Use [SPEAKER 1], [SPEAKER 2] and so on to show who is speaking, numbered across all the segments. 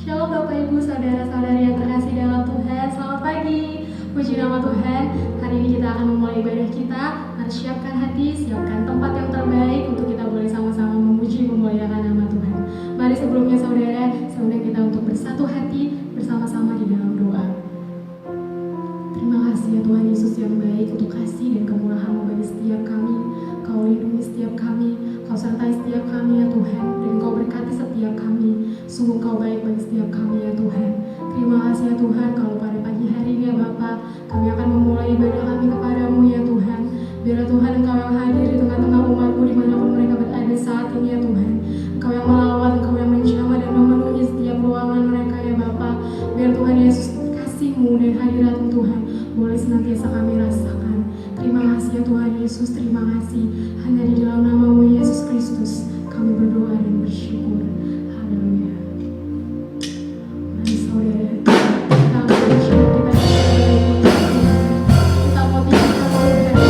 [SPEAKER 1] Shalom Bapak Ibu, Saudara-saudari yang terkasih dalam Tuhan. Selamat pagi, puji nama Tuhan. Hari ini kita akan memulai ibadah kita. Mari siapkan hati, siapkan tempat yang terbaik untuk kita boleh sama-sama memuji, memuliakan nama Tuhan. Mari sebelumnya saudara, saya undang kita untuk bersatu hati bersama-sama di dalam doa. Terima kasih ya Tuhan Yesus yang baik untuk kasih dan kemurahan-Mu bagi setiap kami. Kau lindungi setiap kami, Kau sertai setiap kami ya Tuhan, dan Kau berkati setiap kami. Sungguh Kau baik bagi setiap kami ya Tuhan. Terima kasih ya Tuhan, kalau pada pagi hari ini ya Bapa, kami akan memulai ibadah kami kepadamu ya Tuhan. Biarlah Tuhan Engkau yang hadir di tengah-tengah umat-Mu dimanapun mereka berada saat ini ya Tuhan. Engkau yang melawat, Engkau yang menjamah dan memenuhi setiap ruangan mereka ya Bapa. Biar Tuhan Yesus kasih-Mu dan hadirat-Mu Tuhan boleh senantiasa kami rasakan. Terima kasih ya Tuhan Yesus, terima kasih. Hanya di dalam nama-Mu Yesus Kristus kami berdoa dan bersyukur. Haleluya. Mari saudara, kita akan bersyukur, kita mau tinggal padamu.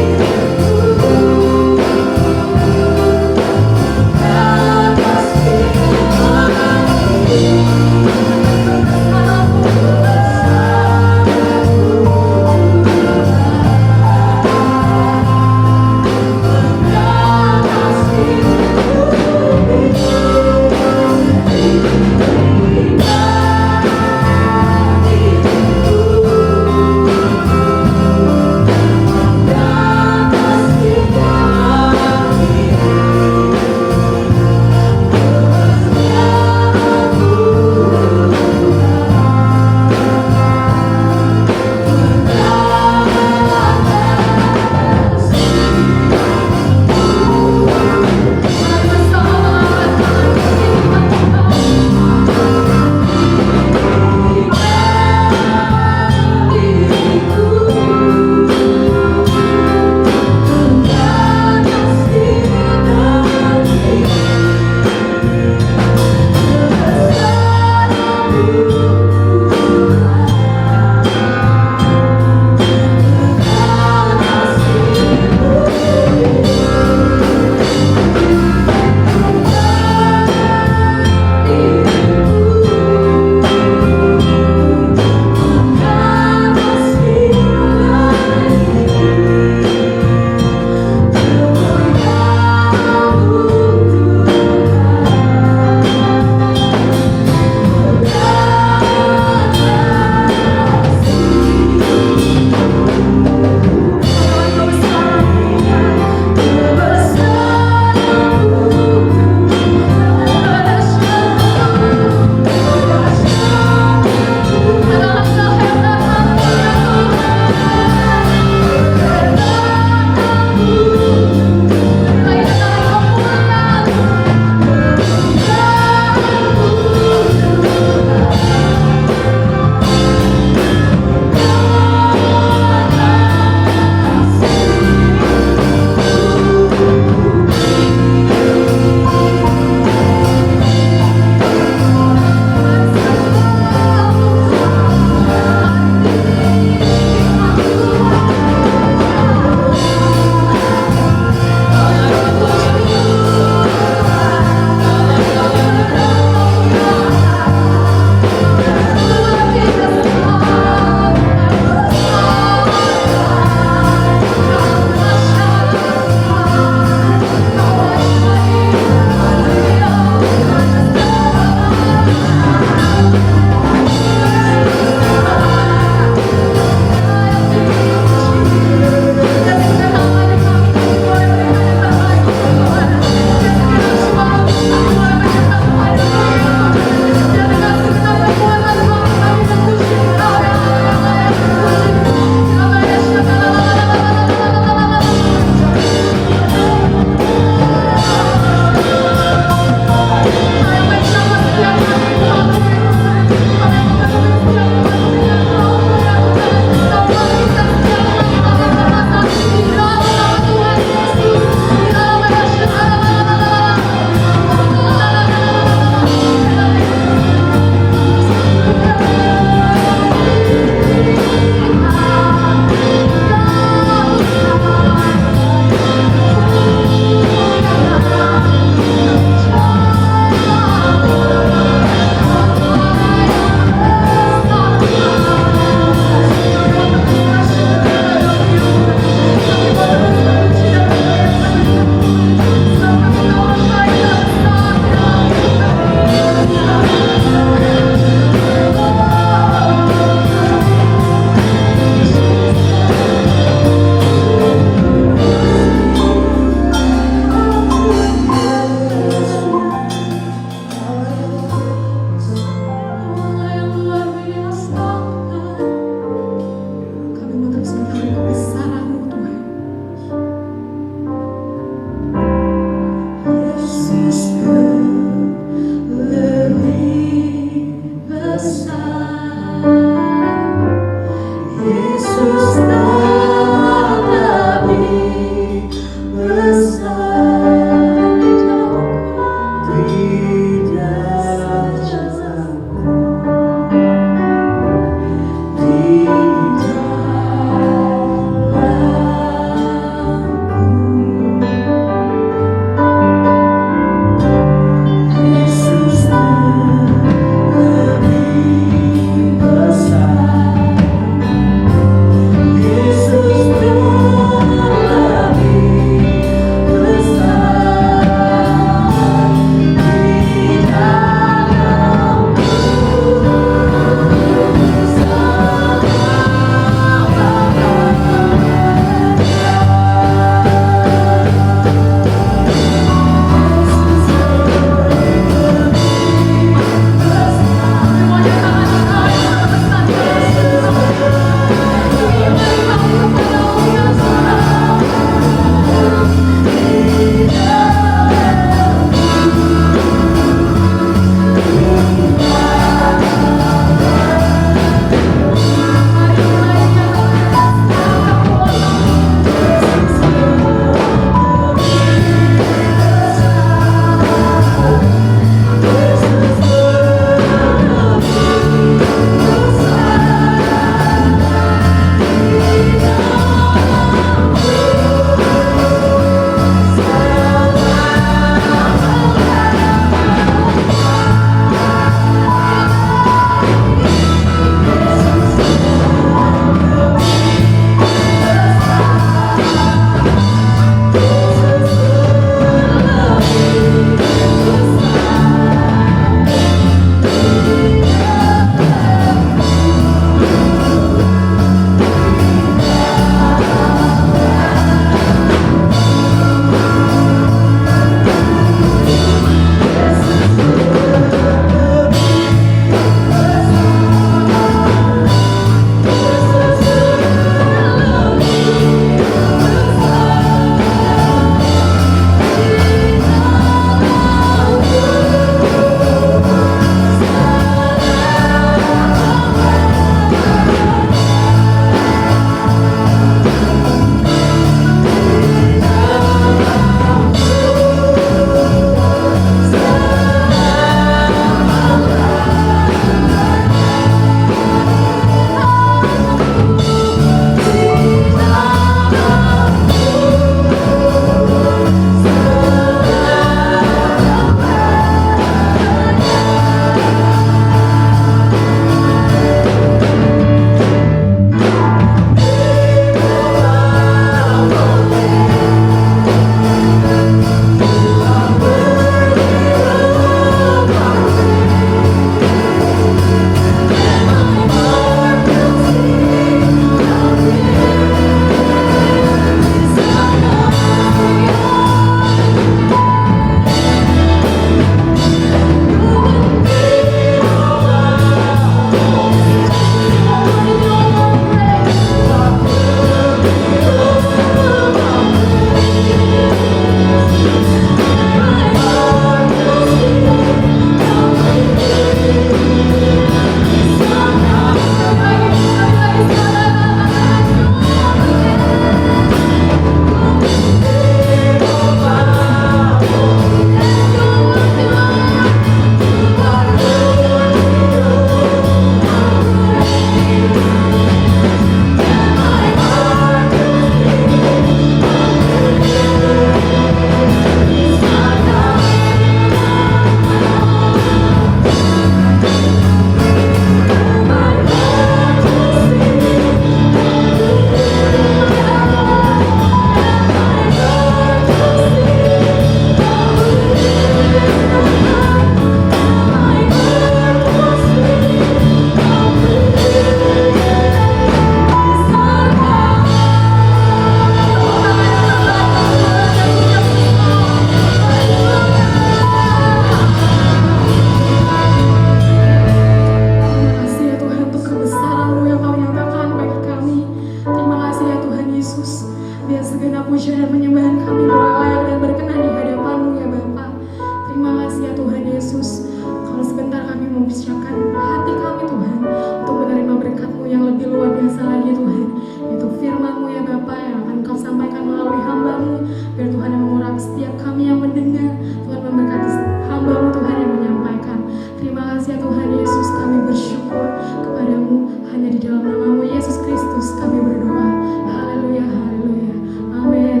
[SPEAKER 1] siapkan hati kami Tuhan untuk menerima berkat-Mu yang lebih luar biasa lagi Tuhan, yaitu firman-Mu ya Bapa yang akan Kau sampaikan melalui hamba-Mu. Biar Tuhan yang mengurapi setiap kami yang mendengar, Tuhan memberkati hamba-Mu Tuhan yang menyampaikan. Terima kasih ya Tuhan Yesus, kami bersyukur kepadamu. Hanya di dalam nama-Mu Yesus Kristus kami berdoa. Haleluya, haleluya, amin.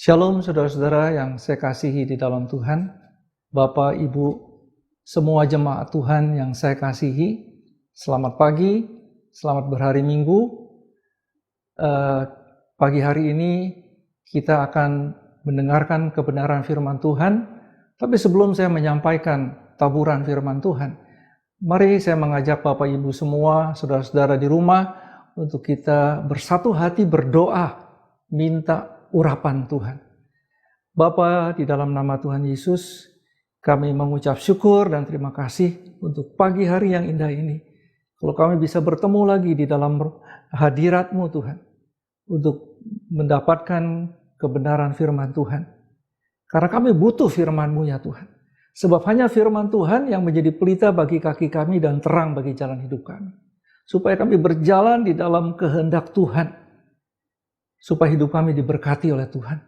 [SPEAKER 2] Shalom saudara-saudara yang saya kasihi di dalam Tuhan, Bapak, Ibu, semua jemaat Tuhan yang saya kasihi, selamat pagi, selamat berhari Minggu. Pagi hari ini kita akan mendengarkan kebenaran firman Tuhan, tapi sebelum saya menyampaikan taburan firman Tuhan, mari saya mengajak Bapak Ibu semua, saudara-saudara di rumah, untuk kita bersatu hati berdoa, minta urapan Tuhan. Bapa, di dalam nama Tuhan Yesus, kami mengucap syukur dan terima kasih untuk pagi hari yang indah ini. Kalau kami bisa bertemu lagi di dalam hadirat-Mu Tuhan, untuk mendapatkan kebenaran firman Tuhan. Karena kami butuh firman-Mu ya Tuhan. Sebab hanya firman Tuhan yang menjadi pelita bagi kaki kami dan terang bagi jalan hidup kami. Supaya kami berjalan di dalam kehendak Tuhan. Supaya hidup kami diberkati oleh Tuhan.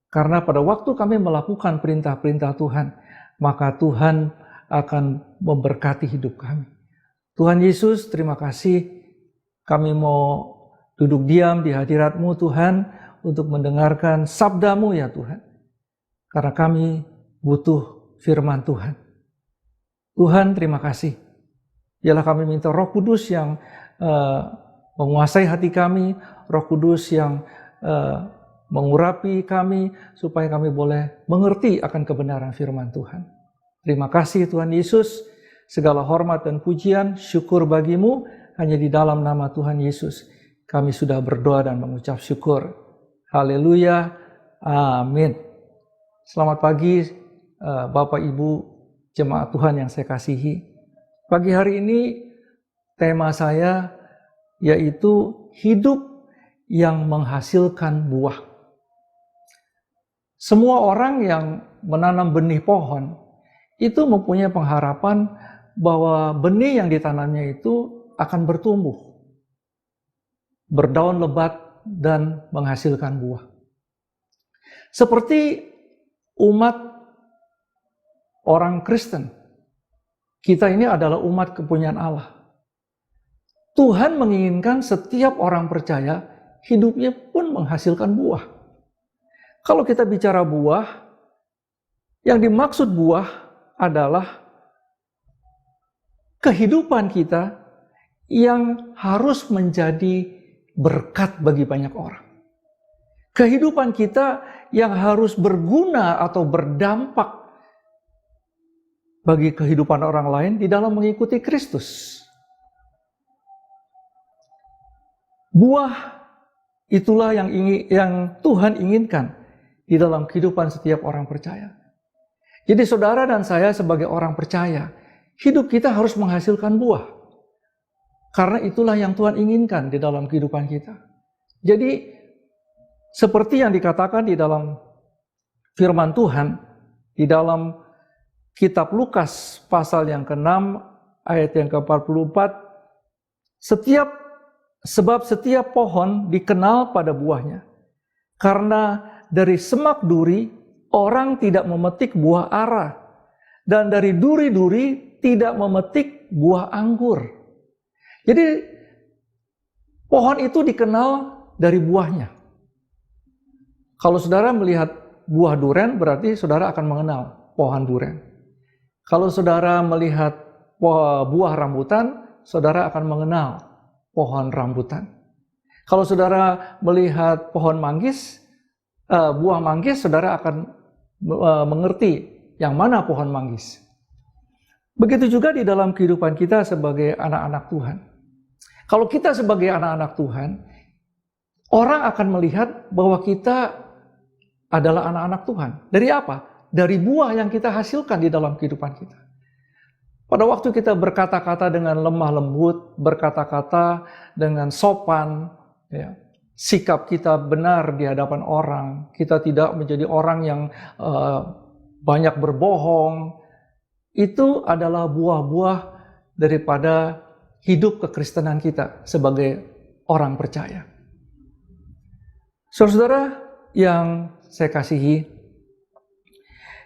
[SPEAKER 2] Karena pada waktu kami melakukan perintah-perintah Tuhan, maka Tuhan akan memberkati hidup kami. Tuhan Yesus, terima kasih. Kami mau duduk diam di hadirat-Mu Tuhan, untuk mendengarkan sabda-Mu ya Tuhan. Karena kami butuh firman Tuhan. Tuhan, terima kasih. Biarlah kami minta Roh Kudus yang menguasai hati kami, Roh Kudus yang mengurapi kami, supaya kami boleh mengerti akan kebenaran firman Tuhan. Terima kasih Tuhan Yesus, segala hormat dan pujian, syukur bagi-Mu, hanya di dalam nama Tuhan Yesus. Kami sudah berdoa dan mengucap syukur. Haleluya, amin. Selamat pagi Bapak Ibu jemaat Tuhan yang saya kasihi. Pagi hari ini tema saya yaitu hidup yang menghasilkan buah. Semua orang yang menanam benih pohon itu mempunyai pengharapan bahwa benih yang ditanamnya itu akan bertumbuh, berdaun lebat dan menghasilkan buah. Seperti umat orang Kristen, kita ini adalah umat kepunyaan Allah. Tuhan menginginkan setiap orang percaya hidupnya pun menghasilkan buah. Kalau kita bicara buah, yang dimaksud buah adalah kehidupan kita yang harus menjadi berkat bagi banyak orang. Kehidupan kita yang harus berguna atau berdampak bagi kehidupan orang lain di dalam mengikuti Kristus. Buah itulah yang Tuhan inginkan di dalam kehidupan setiap orang percaya. Jadi saudara dan saya sebagai orang percaya, hidup kita harus menghasilkan buah. Karena itulah yang Tuhan inginkan di dalam kehidupan kita. Jadi seperti yang dikatakan di dalam firman Tuhan, di dalam kitab Lukas pasal yang ke-6 ayat yang ke-44, sebab setiap pohon dikenal pada buahnya. Karena dari semak duri orang tidak memetik buah ara, dan dari duri-duri tidak memetik buah anggur. Jadi pohon itu dikenal dari buahnya. Kalau saudara melihat buah duren, berarti saudara akan mengenal pohon duren. Kalau saudara melihat buah rambutan, saudara akan mengenal pohon rambutan. Kalau saudara melihat pohon manggis, buah manggis, saudara akan mengerti yang mana pohon manggis. Begitu juga di dalam kehidupan kita sebagai anak-anak Tuhan. Kalau kita sebagai anak-anak Tuhan, orang akan melihat bahwa kita adalah anak-anak Tuhan. Dari apa? Dari buah yang kita hasilkan di dalam kehidupan kita. Pada waktu kita berkata-kata dengan lemah lembut, berkata-kata dengan sopan, ya, sikap kita benar di hadapan orang, kita tidak menjadi orang yang banyak berbohong, itu adalah buah-buah daripada hidup kekristenan kita sebagai orang percaya. Saudara yang saya kasihi,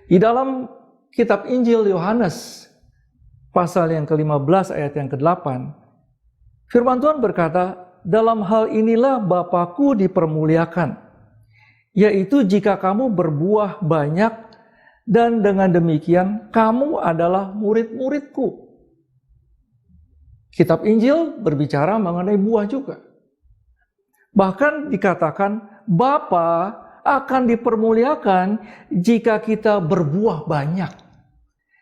[SPEAKER 2] di dalam kitab Injil Yohanes pasal yang ke-15 ayat yang ke-8, firman Tuhan berkata, dalam hal inilah Bapa-Ku dipermuliakan, yaitu jika kamu berbuah banyak, dan dengan demikian kamu adalah murid-murid-Ku. Kitab Injil berbicara mengenai buah juga. Bahkan dikatakan Bapa akan dipermuliakan jika kita berbuah banyak.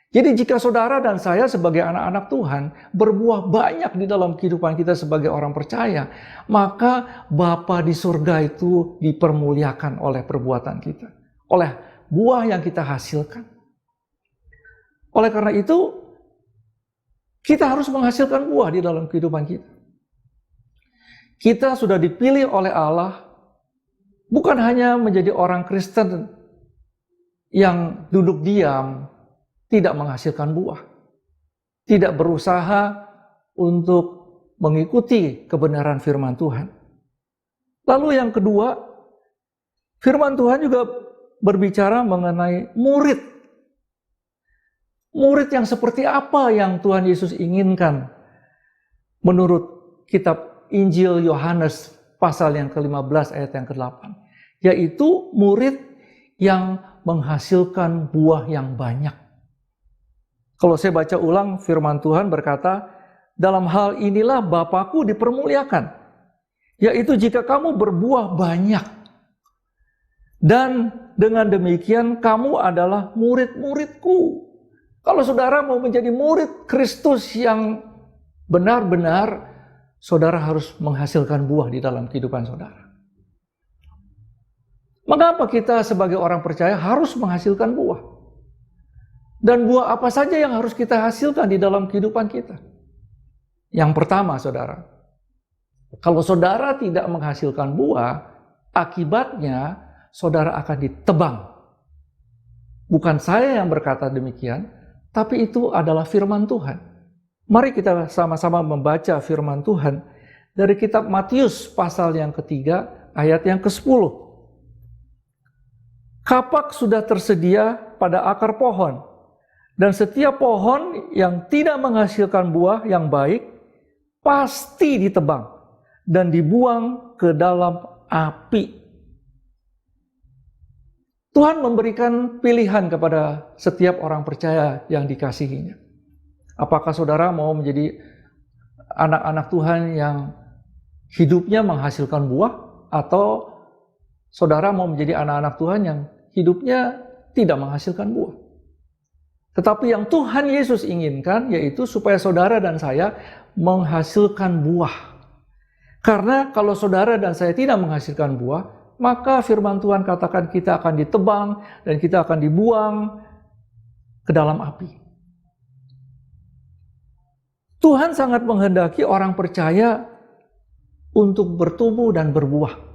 [SPEAKER 2] Jadi jika saudara dan saya sebagai anak-anak Tuhan berbuah banyak di dalam kehidupan kita sebagai orang percaya, maka Bapa di surga itu dipermuliakan oleh perbuatan kita, oleh buah yang kita hasilkan. Oleh karena itu, kita harus menghasilkan buah di dalam kehidupan kita. Kita sudah dipilih oleh Allah bukan hanya menjadi orang Kristen yang duduk diam, tidak menghasilkan buah, tidak berusaha untuk mengikuti kebenaran firman Tuhan. Lalu yang kedua, firman Tuhan juga berbicara mengenai murid. Murid yang seperti apa yang Tuhan Yesus inginkan menurut kitab Injil Yohanes pasal yang ke-15 ayat yang ke-8. Yaitu murid yang menghasilkan buah yang banyak. Kalau saya baca ulang, firman Tuhan berkata, dalam hal inilah Bapa-Ku dipermuliakan, yaitu jika kamu berbuah banyak, dan dengan demikian kamu adalah murid-murid-Ku. Kalau saudara mau menjadi murid Kristus yang benar-benar, saudara harus menghasilkan buah di dalam kehidupan saudara. Mengapa kita sebagai orang percaya harus menghasilkan buah? Dan buah apa saja yang harus kita hasilkan di dalam kehidupan kita? Yang pertama, saudara, kalau saudara tidak menghasilkan buah, akibatnya saudara akan ditebang. Bukan saya yang berkata demikian, tapi itu adalah firman Tuhan. Mari kita sama-sama membaca firman Tuhan dari kitab Matius pasal yang ke-3 ayat yang ke-10. Kapak sudah tersedia pada akar pohon, dan setiap pohon yang tidak menghasilkan buah yang baik pasti ditebang dan dibuang ke dalam api. Tuhan memberikan pilihan kepada setiap orang percaya yang dikasihinya. Apakah saudara mau menjadi anak-anak Tuhan yang hidupnya menghasilkan buah, atau saudara mau menjadi anak-anak Tuhan yang hidupnya tidak menghasilkan buah? Tetapi yang Tuhan Yesus inginkan yaitu supaya saudara dan saya menghasilkan buah. Karena kalau saudara dan saya tidak menghasilkan buah, maka firman Tuhan katakan kita akan ditebang dan kita akan dibuang ke dalam api. Tuhan sangat menghendaki orang percaya untuk bertumbuh dan berbuah.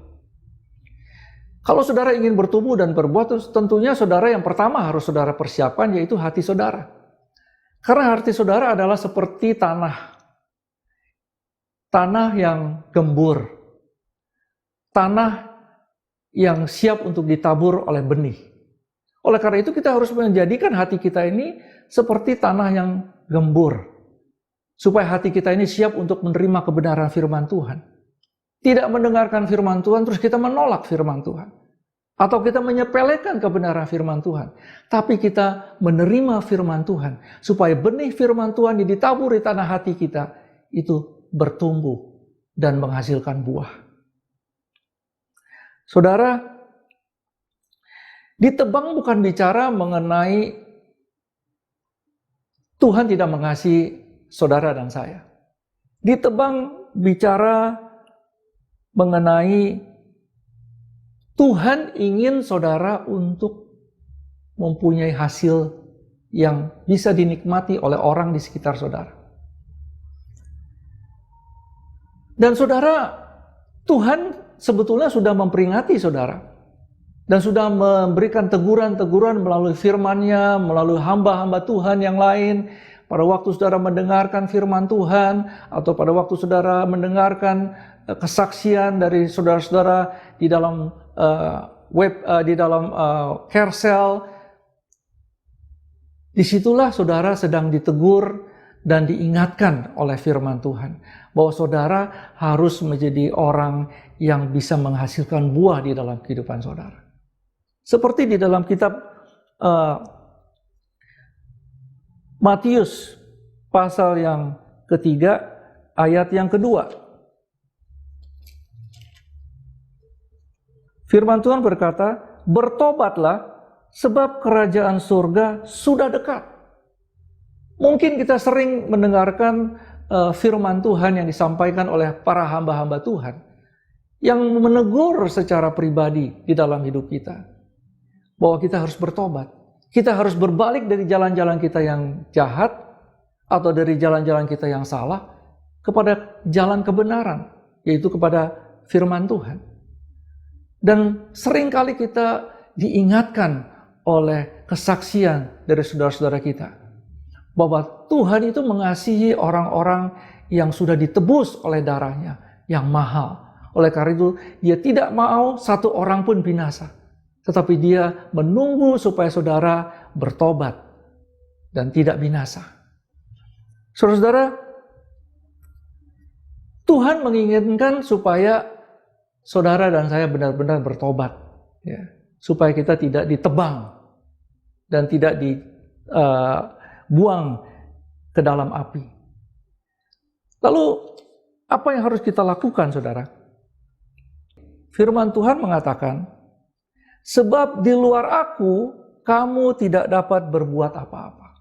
[SPEAKER 2] Kalau saudara ingin bertumbuh dan berbuah, tentunya saudara yang pertama harus saudara persiapkan yaitu hati saudara. Karena hati saudara adalah seperti tanah. Tanah yang gembur. Tanah yang siap untuk ditabur oleh benih. Oleh karena itu kita harus menjadikan hati kita ini seperti tanah yang gembur. Supaya hati kita ini siap untuk menerima kebenaran firman Tuhan. Tidak mendengarkan firman Tuhan, terus kita menolak firman Tuhan. Atau kita menyepelekan kebenaran firman Tuhan. Tapi kita menerima firman Tuhan. Supaya benih firman Tuhan yang ditabur di tanah hati kita, itu bertumbuh dan menghasilkan buah. Saudara, ditebang bukan bicara mengenai Tuhan tidak mengasihi saudara dan saya. Ditebang bicara mengenai Tuhan ingin saudara untuk mempunyai hasil yang bisa dinikmati oleh orang di sekitar saudara. Dan saudara, Tuhan sebetulnya sudah memperingati saudara. Dan sudah memberikan teguran-teguran melalui firman-Nya, melalui hamba-hamba Tuhan yang lain. Pada waktu saudara mendengarkan firman Tuhan, atau pada waktu saudara mendengarkan kesaksian dari saudara-saudara di dalam Carousel, disitulah saudara sedang ditegur dan diingatkan oleh firman Tuhan bahwa saudara harus menjadi orang yang bisa menghasilkan buah di dalam kehidupan saudara. Seperti di dalam kitab Matius pasal yang ketiga ayat yang kedua. Firman Tuhan berkata, "Bertobatlah sebab kerajaan surga sudah dekat." Mungkin kita sering mendengarkan firman Tuhan yang disampaikan oleh para hamba-hamba Tuhan yang menegur secara pribadi di dalam hidup kita. Bahwa kita harus bertobat. Kita harus berbalik dari jalan-jalan kita yang jahat atau dari jalan-jalan kita yang salah kepada jalan kebenaran, yaitu kepada firman Tuhan. Dan seringkali kita diingatkan oleh kesaksian dari saudara-saudara kita bahwa Tuhan itu mengasihi orang-orang yang sudah ditebus oleh darah-Nya yang mahal. Oleh karena itu, Dia tidak mau satu orang pun binasa. Tetapi Dia menunggu supaya saudara bertobat dan tidak binasa. Saudara-saudara, Tuhan menginginkan supaya saudara dan saya benar-benar bertobat. Ya, supaya kita tidak ditebang dan tidak dibuang ke dalam api. Lalu, apa yang harus kita lakukan, saudara? Firman Tuhan mengatakan, "Sebab di luar Aku, kamu tidak dapat berbuat apa-apa."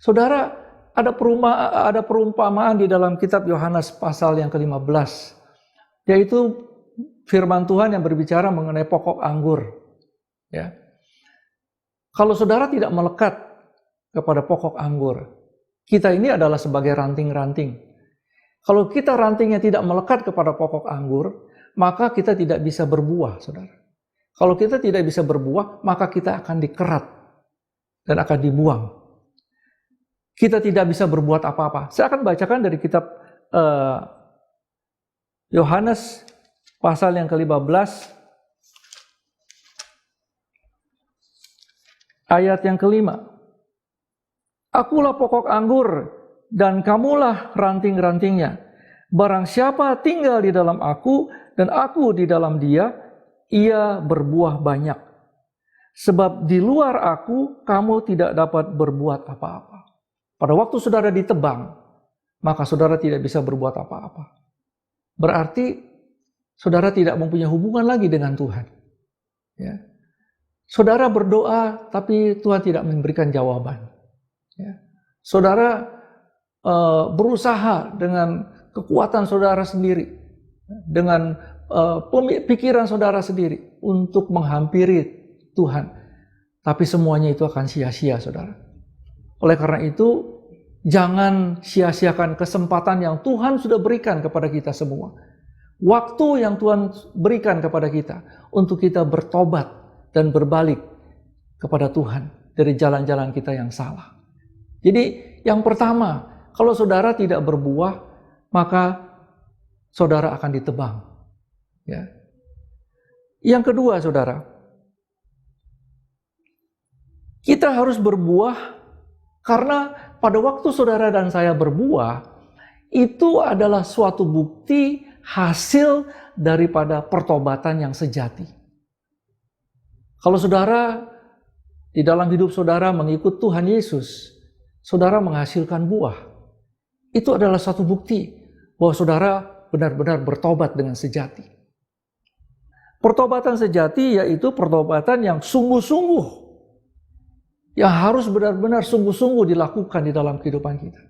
[SPEAKER 2] Saudara, ada perumpamaan di dalam kitab Yohanes pasal yang ke-15, yaitu firman Tuhan yang berbicara mengenai pokok anggur. Ya. Kalau saudara tidak melekat kepada pokok anggur, kita ini adalah sebagai ranting-ranting. Kalau kita rantingnya tidak melekat kepada pokok anggur, maka kita tidak bisa berbuah, saudara. Kalau kita tidak bisa berbuah, maka kita akan dikerat dan akan dibuang. Kita tidak bisa berbuat apa-apa. Saya akan bacakan dari kitab Yohanes pasal yang ke-15, ayat yang ke-5. "Akulah pokok anggur, dan kamulah ranting-rantingnya. Barang siapa tinggal di dalam Aku, dan Aku di dalam dia, ia berbuah banyak. Sebab di luar Aku, kamu tidak dapat berbuat apa-apa." Pada waktu saudara ditebang, maka saudara tidak bisa berbuat apa-apa. Berarti saudara tidak mempunyai hubungan lagi dengan Tuhan. Ya. Saudara berdoa, tapi Tuhan tidak memberikan jawaban. Ya. Saudara berusaha dengan kekuatan saudara sendiri, dengan pikiran saudara sendiri untuk menghampiri Tuhan. Tapi semuanya itu akan sia-sia, saudara. Oleh karena itu, jangan sia-siakan kesempatan yang Tuhan sudah berikan kepada kita semua. Waktu yang Tuhan berikan kepada kita untuk kita bertobat dan berbalik kepada Tuhan dari jalan-jalan kita yang salah. Jadi yang pertama, kalau saudara tidak berbuah, maka saudara akan ditebang. Ya. Yang kedua, saudara, kita harus berbuah karena pada waktu saudara dan saya berbuah, itu adalah suatu bukti hasil daripada pertobatan yang sejati. Kalau saudara di dalam hidup saudara mengikut Tuhan Yesus, saudara menghasilkan buah. Itu adalah satu bukti bahwa saudara benar-benar bertobat dengan sejati. Pertobatan sejati yaitu pertobatan yang sungguh-sungguh, yang harus benar-benar sungguh-sungguh dilakukan di dalam kehidupan kita.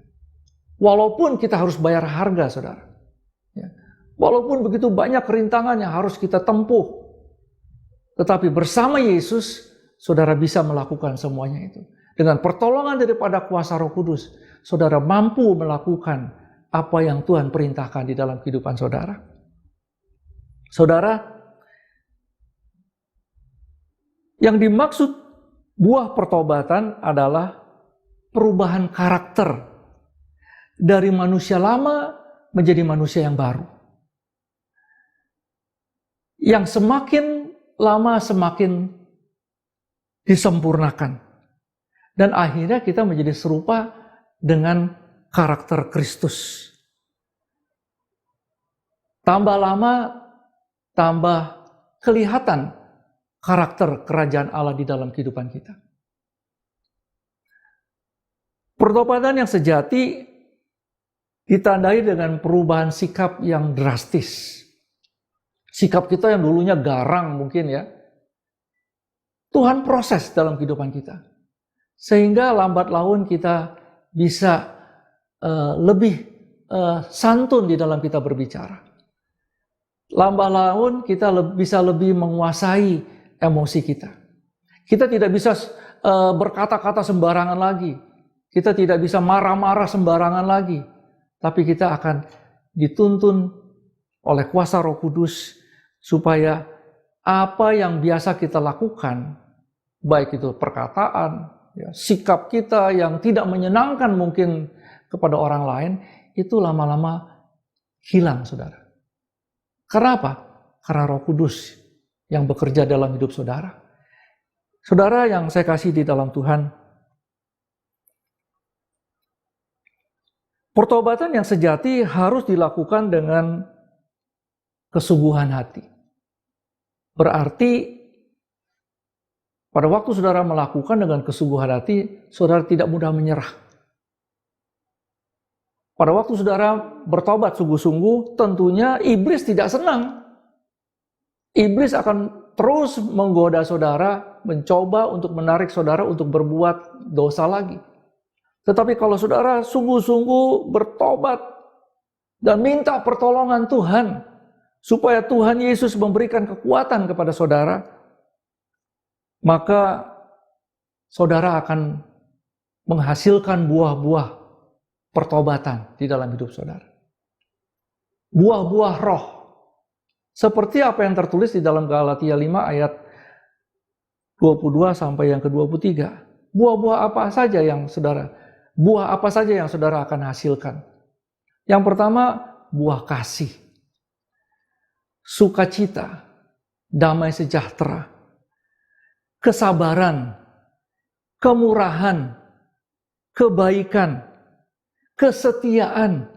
[SPEAKER 2] Walaupun kita harus bayar harga, saudara. Ya. Walaupun begitu banyak rintangan yang harus kita tempuh. Tetapi bersama Yesus, saudara bisa melakukan semuanya itu. Dengan pertolongan daripada kuasa Roh Kudus, saudara mampu melakukan apa yang Tuhan perintahkan di dalam kehidupan saudara. Saudara, yang dimaksud buah pertobatan adalah perubahan karakter dari manusia lama menjadi manusia yang baru. Yang semakin lama semakin disempurnakan. Dan akhirnya kita menjadi serupa dengan karakter Kristus. Tambah lama, tambah kelihatan karakter kerajaan Allah di dalam kehidupan kita. Pertobatan yang sejati ditandai dengan perubahan sikap yang drastis. Sikap kita yang dulunya garang mungkin ya. Tuhan proses dalam kehidupan kita. Sehingga lambat laun kita bisa lebih santun di dalam kita berbicara. Lambat laun kita bisa lebih menguasai emosi kita. Kita tidak bisa berkata-kata sembarangan lagi. Kita tidak bisa marah-marah sembarangan lagi. Tapi kita akan dituntun oleh kuasa Roh Kudus supaya apa yang biasa kita lakukan, baik itu perkataan, ya, sikap kita yang tidak menyenangkan mungkin kepada orang lain, itu lama-lama hilang, saudara. Karena apa? Karena Roh Kudus yang bekerja dalam hidup saudara. Saudara yang saya kasih di dalam Tuhan, pertobatan yang sejati harus dilakukan dengan kesungguhan hati. Berarti pada waktu saudara melakukan dengan kesungguhan hati, saudara tidak mudah menyerah. Pada waktu saudara bertobat sungguh-sungguh, tentunya iblis tidak senang. Iblis akan terus menggoda saudara, mencoba untuk menarik saudara untuk berbuat dosa lagi. Tetapi kalau saudara sungguh-sungguh bertobat dan minta pertolongan Tuhan, supaya Tuhan Yesus memberikan kekuatan kepada saudara, maka saudara akan menghasilkan buah-buah pertobatan di dalam hidup saudara. Buah-buah roh. Seperti apa yang tertulis di dalam Galatia 5 ayat 22 sampai yang ke-23. Buah-buah apa saja yang saudara akan hasilkan? Yang pertama, buah kasih. Sukacita, damai sejahtera, kesabaran, kemurahan, kebaikan, kesetiaan,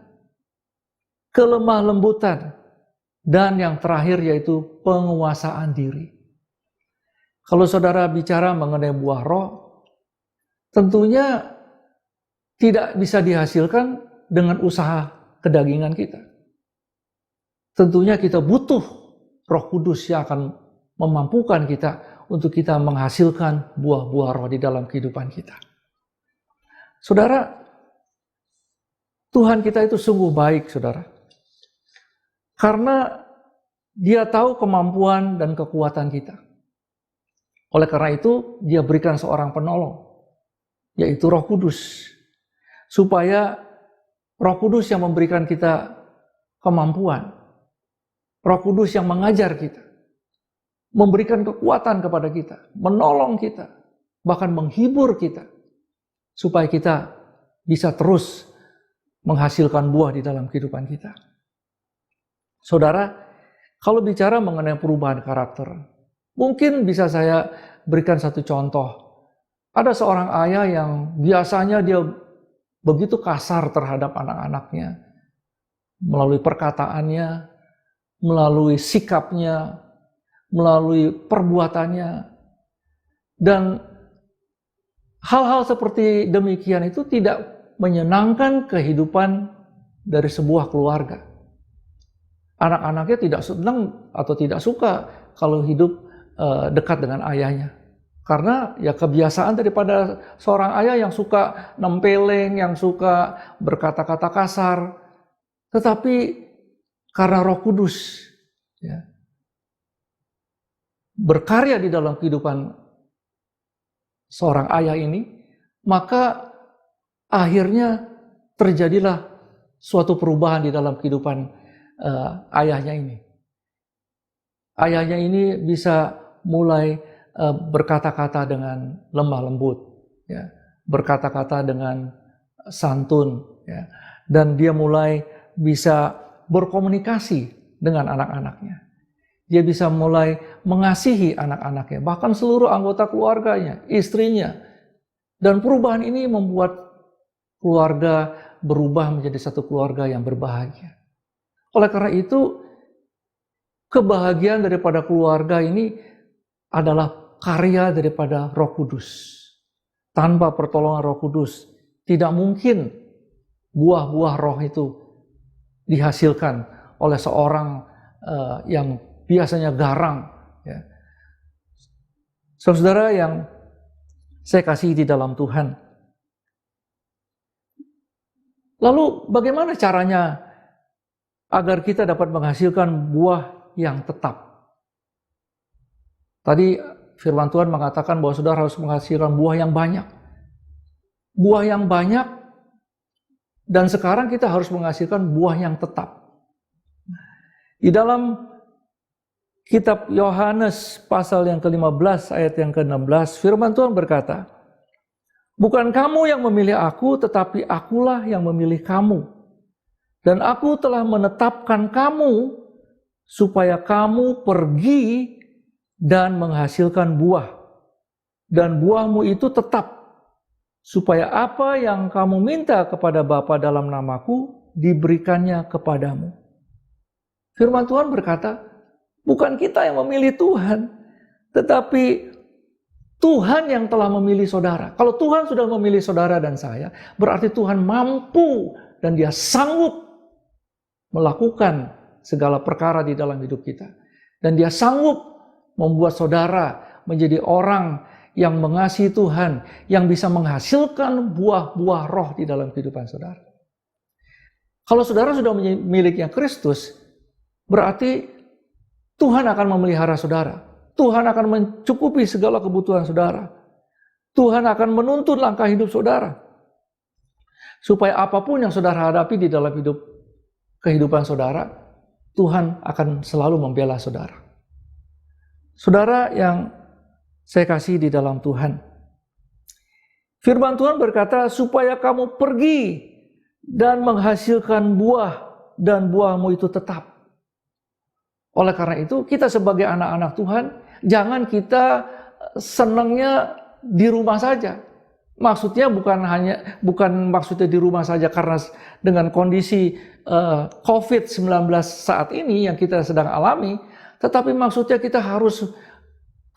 [SPEAKER 2] kelemah lembutan, dan yang terakhir yaitu penguasaan diri. Kalau saudara bicara mengenai buah roh, tentunya tidak bisa dihasilkan dengan usaha kedagingan kita. Tentunya kita butuh Roh Kudus yang akan memampukan kita untuk kita menghasilkan buah-buah roh di dalam kehidupan kita. Saudara, Tuhan kita itu sungguh baik, saudara. Karena Dia tahu kemampuan dan kekuatan kita. Oleh karena itu, Dia berikan seorang penolong, yaitu Roh Kudus. Supaya Roh Kudus yang memberikan kita kemampuan, Roh Kudus yang mengajar kita, memberikan kekuatan kepada kita, menolong kita, bahkan menghibur kita, supaya kita bisa terus menghasilkan buah di dalam kehidupan kita. Saudara, kalau bicara mengenai perubahan karakter, mungkin bisa saya berikan satu contoh. Ada seorang ayah yang biasanya dia begitu kasar terhadap anak-anaknya, melalui perkataannya, melalui sikapnya, melalui perbuatannya. Dan hal-hal seperti demikian itu tidak menyenangkan kehidupan dari sebuah keluarga. Anak-anaknya tidak senang atau tidak suka kalau hidup dekat dengan ayahnya. Karena ya kebiasaan daripada seorang ayah yang suka nempeleng, yang suka berkata-kata kasar. Tetapi karena Roh Kudus ya, berkarya di dalam kehidupan seorang ayah ini, maka akhirnya terjadilah suatu perubahan di dalam kehidupan ayahnya ini. ayahnya ini bisa mulai berkata-kata dengan lemah lembut, ya, berkata-kata dengan santun, ya, dan dia mulai bisa berkomunikasi dengan anak-anaknya. Dia bisa mulai mengasihi anak-anaknya, bahkan seluruh anggota keluarganya, istrinya. Dan perubahan ini membuat keluarga berubah menjadi satu keluarga yang berbahagia. Oleh karena itu, kebahagiaan daripada keluarga ini adalah karya daripada Roh Kudus. Tanpa pertolongan Roh Kudus, tidak mungkin buah-buah roh itu dihasilkan oleh seorang yang biasanya garang. Ya. Saudara yang saya kasih di dalam Tuhan. Lalu bagaimana caranya agar kita dapat menghasilkan buah yang tetap? Tadi firman Tuhan mengatakan bahwa saudara harus menghasilkan buah yang banyak. Buah yang banyak, dan sekarang kita harus menghasilkan buah yang tetap. Di dalam kitab Yohanes pasal yang ke-15 ayat yang ke-16, firman Tuhan berkata, "Bukan kamu yang memilih aku, tetapi akulah yang memilih kamu. Dan aku telah menetapkan kamu supaya kamu pergi dan menghasilkan buah. Dan buahmu itu tetap, supaya apa yang kamu minta kepada Bapa dalam namaku, diberikannya kepadamu." Firman Tuhan berkata, bukan kita yang memilih Tuhan, tetapi Tuhan yang telah memilih saudara. Kalau Tuhan sudah memilih saudara dan saya, berarti Tuhan mampu dan Dia sanggup melakukan segala perkara di dalam hidup kita. Dan Dia sanggup membuat saudara menjadi orang yang mengasihi Tuhan, yang bisa menghasilkan buah-buah roh di dalam kehidupan saudara. Kalau saudara sudah memilikinya Kristus, berarti Tuhan akan memelihara saudara. Tuhan akan mencukupi segala kebutuhan saudara. Tuhan akan menuntun langkah hidup saudara. Supaya apapun yang saudara hadapi di dalam kehidupan saudara, Tuhan akan selalu membela saudara. Saudara yang saya kasih di dalam Tuhan, firman Tuhan berkata, supaya kamu pergi dan menghasilkan buah, dan buahmu itu tetap. Oleh karena itu, kita sebagai anak-anak Tuhan, jangan kita senangnya di rumah saja. Maksudnya bukan maksudnya di rumah saja karena dengan kondisi COVID-19 saat ini yang kita sedang alami, tetapi maksudnya kita harus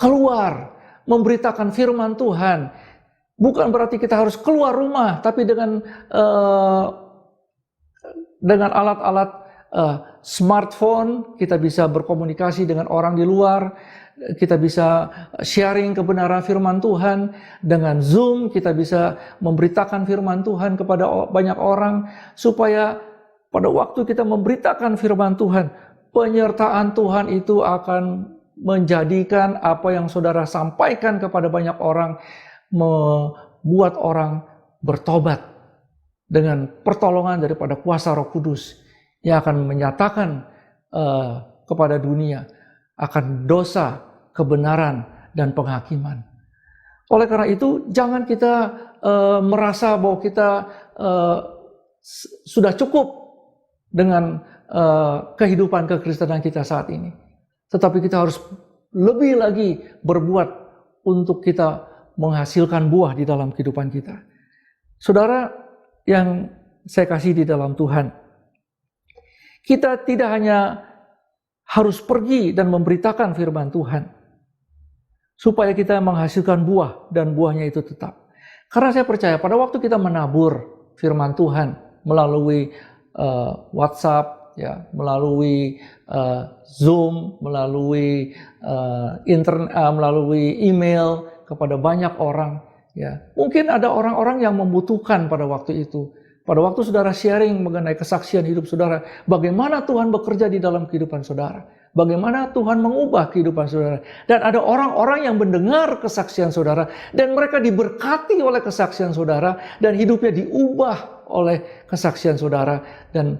[SPEAKER 2] keluar, memberitakan firman Tuhan. Bukan berarti kita harus keluar rumah, tapi dengan alat-alat smartphone, kita bisa berkomunikasi dengan orang di luar, kita bisa sharing kebenaran firman Tuhan. Dengan Zoom, kita bisa memberitakan firman Tuhan kepada banyak orang, supaya pada waktu kita memberitakan firman Tuhan, penyertaan Tuhan itu akan menjadikan apa yang saudara sampaikan kepada banyak orang, membuat orang bertobat dengan pertolongan daripada kuasa Roh Kudus, yang akan menyatakan kepada dunia akan dosa, kebenaran, dan penghakiman. Oleh karena itu, jangan kita merasa bahwa kita sudah cukup dengan kehidupan kekristenan kita saat ini. Tetapi kita harus lebih lagi berbuat untuk kita menghasilkan buah di dalam kehidupan kita. Saudara yang saya kasih di dalam Tuhan, kita tidak hanya harus pergi dan memberitakan firman Tuhan, supaya kita menghasilkan buah dan buahnya itu tetap. Karena saya percaya pada waktu kita menabur firman Tuhan melalui WhatsApp, ya, melalui Zoom, melalui internet, melalui email kepada banyak orang, ya. Mungkin ada orang-orang yang membutuhkan pada waktu itu. Pada waktu saudara sharing mengenai kesaksian hidup saudara, bagaimana Tuhan bekerja di dalam kehidupan saudara, bagaimana Tuhan mengubah kehidupan saudara. Dan ada orang-orang yang mendengar kesaksian saudara, dan mereka diberkati oleh kesaksian saudara, dan hidupnya diubah oleh kesaksian saudara, dan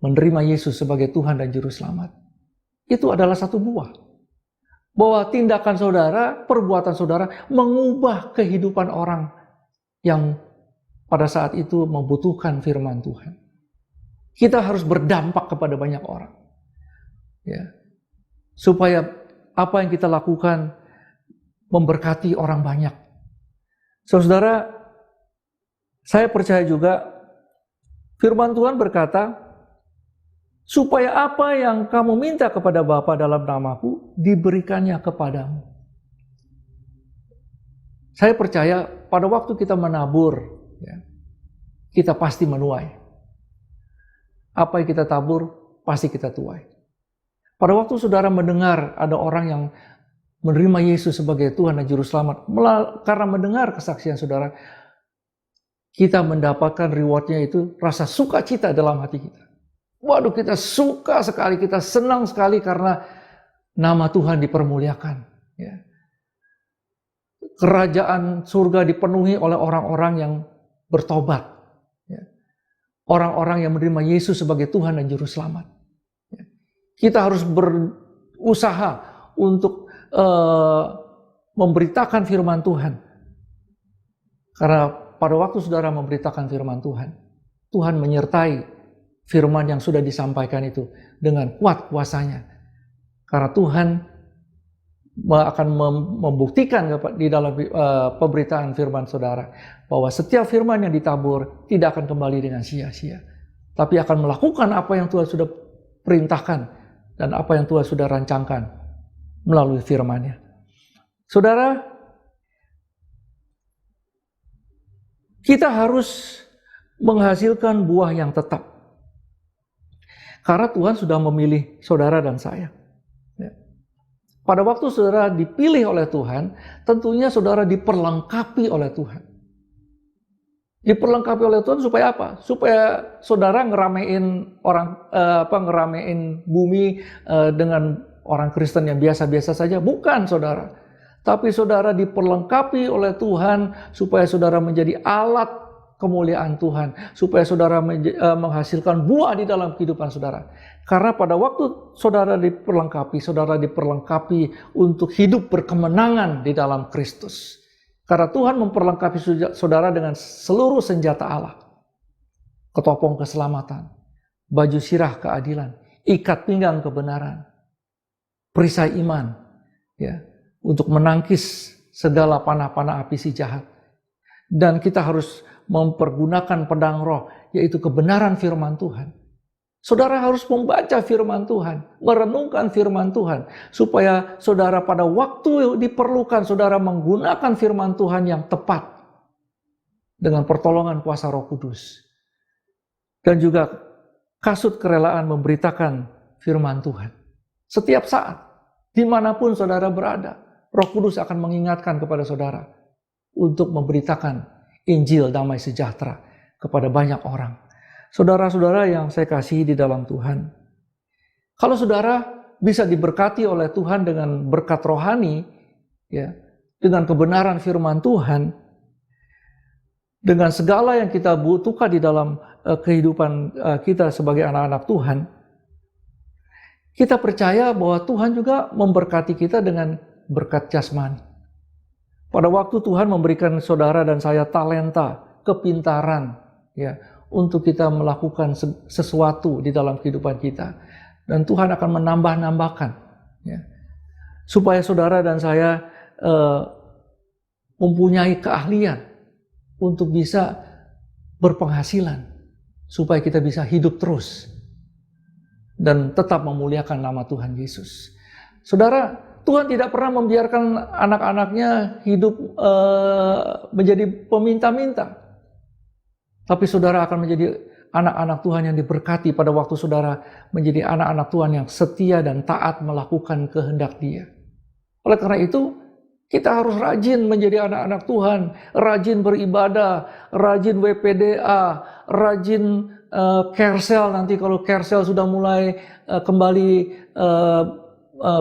[SPEAKER 2] menerima Yesus sebagai Tuhan dan Juru Selamat. itu adalah satu buah. Bahwa tindakan saudara, perbuatan saudara mengubah kehidupan orang yang pada saat itu membutuhkan firman Tuhan. Kita harus berdampak kepada banyak orang. Ya. Supaya apa yang kita lakukan memberkati orang banyak. Saudara, saya percaya juga firman Tuhan berkata, supaya apa yang kamu minta kepada Bapa dalam namaku, diberikannya kepadamu. Saya percaya pada waktu kita menabur, ya, kita pasti menuai. Apa yang kita tabur, pasti kita tuai. Pada waktu saudara mendengar ada orang yang menerima Yesus sebagai Tuhan dan Juru Selamat, karena mendengar kesaksian saudara, kita mendapatkan rewardnya itu rasa sukacita dalam hati kita. Waduh, kita suka sekali, kita senang sekali karena nama Tuhan dipermuliakan. Ya. Kerajaan surga dipenuhi oleh orang-orang yang bertobat. Ya. Orang-orang yang menerima Yesus sebagai Tuhan dan Juru Selamat. Ya. Kita harus berusaha untuk memberitakan firman Tuhan. Karena pada waktu saudara memberitakan firman Tuhan, Tuhan menyertai firman yang sudah disampaikan itu dengan kuat kuasanya. Karena Tuhan akan membuktikan di dalam pemberitaan firman saudara bahwa setiap firman yang ditabur tidak akan kembali dengan sia-sia, tapi akan melakukan apa yang Tuhan sudah perintahkan dan apa yang Tuhan sudah rancangkan melalui firman-Nya. Saudara, kita harus menghasilkan buah yang tetap. Karena Tuhan sudah memilih saudara dan saya. Ya. Pada waktu saudara dipilih oleh Tuhan, tentunya saudara diperlengkapi oleh Tuhan. Diperlengkapi oleh Tuhan supaya apa? Supaya saudara ngeramein ngeramein bumi dengan orang Kristen yang biasa-biasa saja. Bukan, saudara. Tapi saudara diperlengkapi oleh Tuhan supaya saudara menjadi alat kemuliaan Tuhan, supaya saudara menghasilkan buah di dalam kehidupan saudara. Karena pada waktu saudara diperlengkapi untuk hidup berkemenangan di dalam Kristus. Karena Tuhan memperlengkapi saudara dengan seluruh senjata Allah. Ketopong keselamatan, baju sirah keadilan, ikat pinggang kebenaran, perisai iman, ya, untuk menangkis segala panah-panah api si jahat. Dan kita harus mempergunakan pedang roh, yaitu kebenaran firman Tuhan. Saudara harus membaca firman Tuhan, merenungkan firman Tuhan, supaya saudara pada waktu diperlukan, saudara menggunakan firman Tuhan yang tepat, dengan pertolongan kuasa Roh Kudus. Dan juga kasut kerelaan memberitakan firman Tuhan. Setiap saat, dimanapun saudara berada, Roh Kudus akan mengingatkan kepada saudara, untuk memberitakan Injil damai sejahtera kepada banyak orang. Saudara-saudara yang saya kasihi di dalam Tuhan, kalau saudara bisa diberkati oleh Tuhan dengan berkat rohani, ya, dengan kebenaran firman Tuhan, dengan segala yang kita butuhkan di dalam kehidupan kita sebagai anak-anak Tuhan, kita percaya bahwa Tuhan juga memberkati kita dengan berkat jasmani. Pada waktu Tuhan memberikan saudara dan saya talenta, kepintaran, ya, untuk kita melakukan sesuatu di dalam kehidupan kita. Dan Tuhan akan menambah-nambahkan, ya, supaya saudara dan saya mempunyai keahlian untuk bisa berpenghasilan, supaya kita bisa hidup terus dan tetap memuliakan nama Tuhan Yesus. Saudara, Tuhan tidak pernah membiarkan anak-anaknya hidup menjadi peminta-minta. Tapi saudara akan menjadi anak-anak Tuhan yang diberkati pada waktu saudara menjadi anak-anak Tuhan yang setia dan taat melakukan kehendak Dia. Oleh karena itu, kita harus rajin menjadi anak-anak Tuhan, rajin beribadah, rajin WPDA, rajin Kersel. Nanti kalau Kersel sudah mulai kembali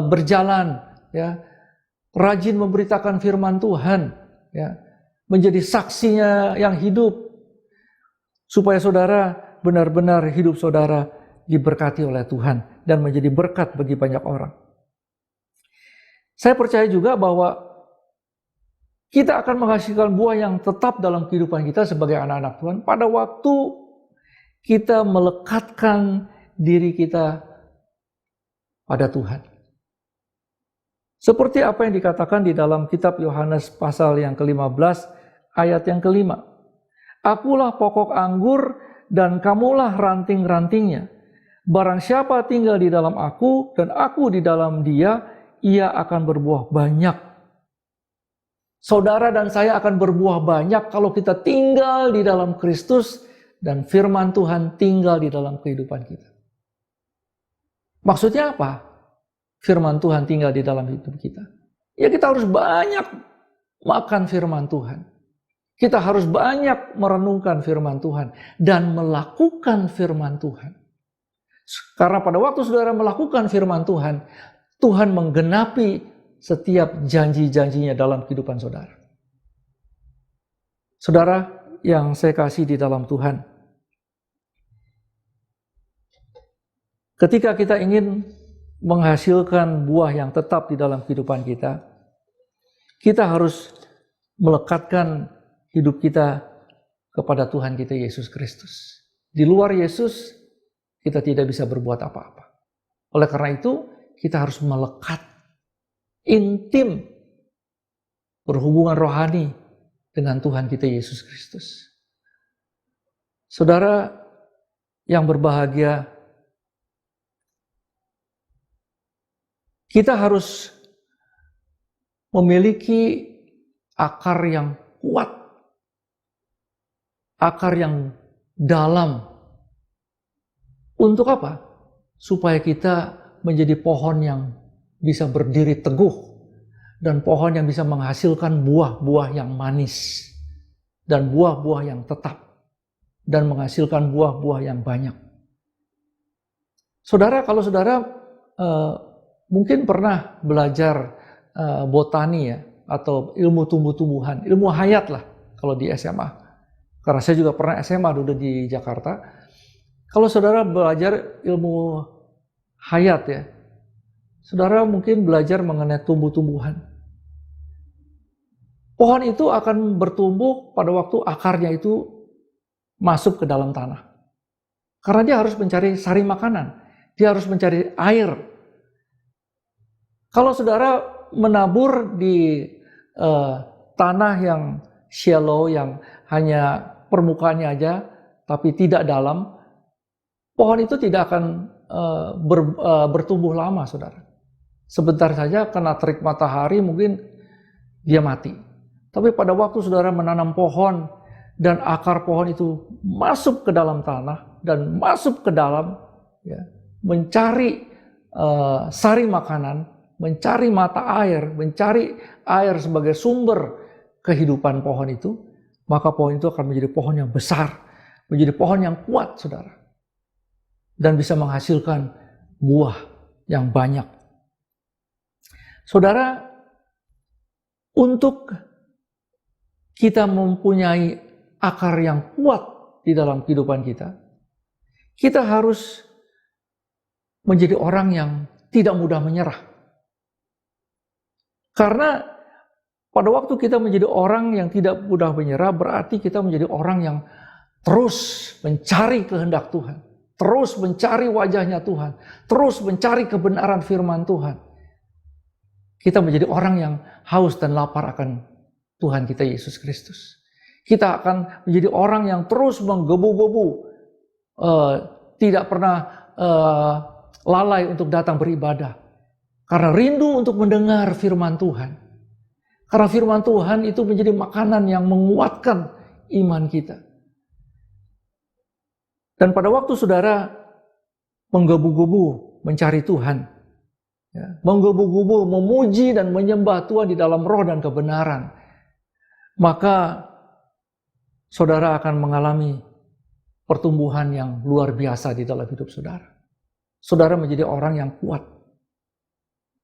[SPEAKER 2] berjalan, ya, rajin memberitakan firman Tuhan, ya, menjadi saksinya yang hidup, supaya saudara benar-benar hidup saudara diberkati oleh Tuhan dan menjadi berkat bagi banyak orang. Saya percaya juga bahwa kita akan menghasilkan buah yang tetap dalam kehidupan kita sebagai anak-anak Tuhan pada waktu kita melekatkan diri kita pada Tuhan. Seperti apa yang dikatakan di dalam kitab Yohanes pasal yang ke-15 ayat yang ke-5. Akulah pokok anggur dan kamulah ranting-rantingnya. Barang siapa tinggal di dalam aku dan aku di dalam dia, ia akan berbuah banyak. Saudara dan saya akan berbuah banyak kalau kita tinggal di dalam Kristus dan firman Tuhan tinggal di dalam kehidupan kita. Maksudnya apa? Firman Tuhan tinggal di dalam hidup kita. Ya, kita harus banyak makan firman Tuhan. Kita harus banyak merenungkan firman Tuhan dan melakukan firman Tuhan. Karena pada waktu saudara melakukan firman Tuhan, Tuhan menggenapi setiap janji-janjinya dalam kehidupan saudara. Saudara yang saya kasih di dalam Tuhan, ketika kita ingin menghasilkan buah yang tetap di dalam kehidupan kita, kita harus melekatkan hidup kita kepada Tuhan kita Yesus Kristus. Di luar Yesus, kita tidak bisa berbuat apa-apa. Oleh karena itu, kita harus melekat, intim, berhubungan rohani dengan Tuhan kita Yesus Kristus. Saudara yang berbahagia, kita harus memiliki akar yang kuat, akar yang dalam. Untuk apa? Supaya kita menjadi pohon yang bisa berdiri teguh dan pohon yang bisa menghasilkan buah-buah yang manis dan buah-buah yang tetap dan menghasilkan buah-buah yang banyak. Saudara, kalau saudara mungkin pernah belajar botani ya, atau ilmu tumbuh-tumbuhan, ilmu hayat lah kalau di SMA. Karena saya juga pernah SMA dulu di Jakarta. Kalau saudara belajar ilmu hayat ya, saudara mungkin belajar mengenai tumbuh-tumbuhan. Pohon itu akan bertumbuh pada waktu akarnya itu masuk ke dalam tanah. Karena dia harus mencari sari makanan, dia harus mencari air. Kalau saudara menabur di tanah yang shallow, yang hanya permukaannya aja, tapi tidak dalam, pohon itu tidak akan bertumbuh lama, saudara. Sebentar saja kena terik matahari mungkin dia mati. Tapi pada waktu saudara menanam pohon dan akar pohon itu masuk ke dalam tanah dan masuk ke dalam, ya, mencari sari makanan, mencari mata air, mencari air sebagai sumber kehidupan pohon itu, maka pohon itu akan menjadi pohon yang besar, menjadi pohon yang kuat, saudara. Dan bisa menghasilkan buah yang banyak. Saudara, untuk kita mempunyai akar yang kuat di dalam kehidupan kita, kita harus menjadi orang yang tidak mudah menyerah. Karena pada waktu kita menjadi orang yang tidak mudah menyerah, berarti kita menjadi orang yang terus mencari kehendak Tuhan, terus mencari wajahnya Tuhan, terus mencari kebenaran firman Tuhan. Kita menjadi orang yang haus dan lapar akan Tuhan kita Yesus Kristus. Kita akan menjadi orang yang terus menggebu-gebu, tidak pernah lalai untuk datang beribadah. Karena rindu untuk mendengar firman Tuhan. Karena firman Tuhan itu menjadi makanan yang menguatkan iman kita. Dan pada waktu saudara menggebu-gebu mencari Tuhan, ya, menggebu-gebu memuji dan menyembah Tuhan di dalam roh dan kebenaran, maka saudara akan mengalami pertumbuhan yang luar biasa di dalam hidup saudara. Saudara menjadi orang yang kuat.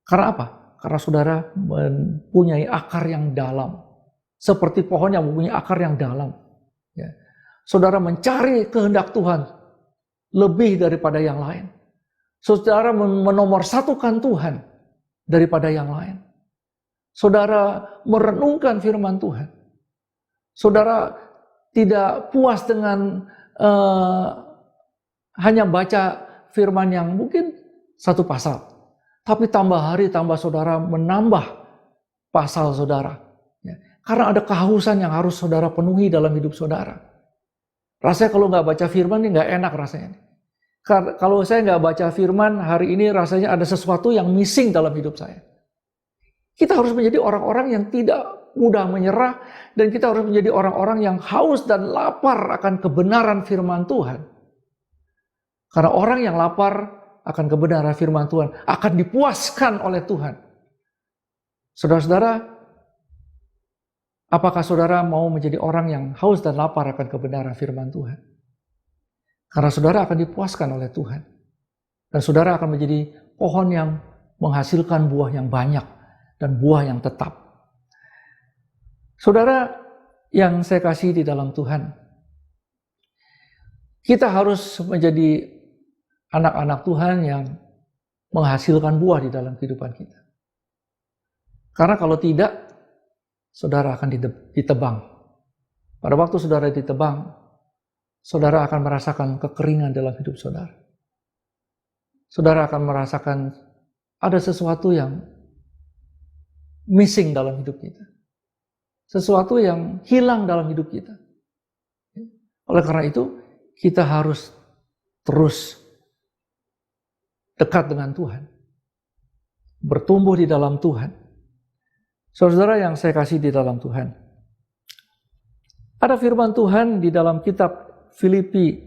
[SPEAKER 2] Karena apa? Karena saudara mempunyai akar yang dalam. Seperti pohon yang mempunyai akar yang dalam. Ya. Saudara mencari kehendak Tuhan lebih daripada yang lain. Saudara menomorsatukan Tuhan daripada yang lain. Saudara merenungkan firman Tuhan. Saudara tidak puas dengan hanya baca firman yang mungkin satu pasal. Tapi tambah hari tambah saudara menambah pasal saudara. Ya. Karena ada kehausan yang harus saudara penuhi dalam hidup saudara. Rasanya kalau nggak baca firman ini nggak enak rasanya. Kalau saya nggak baca firman hari ini rasanya ada sesuatu yang missing dalam hidup saya. Kita harus menjadi orang-orang yang tidak mudah menyerah dan kita harus menjadi orang-orang yang haus dan lapar akan kebenaran firman Tuhan. Karena orang yang lapar akan kebenaran firman Tuhan akan dipuaskan oleh Tuhan. Saudara-saudara, apakah saudara mau menjadi orang yang haus dan lapar akan kebenaran firman Tuhan? Karena saudara akan dipuaskan oleh Tuhan. Dan saudara akan menjadi pohon yang menghasilkan buah yang banyak dan buah yang tetap. Saudara yang saya kasih di dalam Tuhan, kita harus menjadi anak-anak Tuhan yang menghasilkan buah di dalam kehidupan kita. Karena kalau tidak, saudara akan ditebang. Pada waktu saudara ditebang, saudara akan merasakan kekeringan dalam hidup saudara. Saudara akan merasakan ada sesuatu yang missing dalam hidup kita. Sesuatu yang hilang dalam hidup kita. Oleh karena itu, kita harus terus dekat dengan Tuhan. Bertumbuh di dalam Tuhan. Saudara yang saya kasih di dalam Tuhan. Ada firman Tuhan di dalam kitab Filipi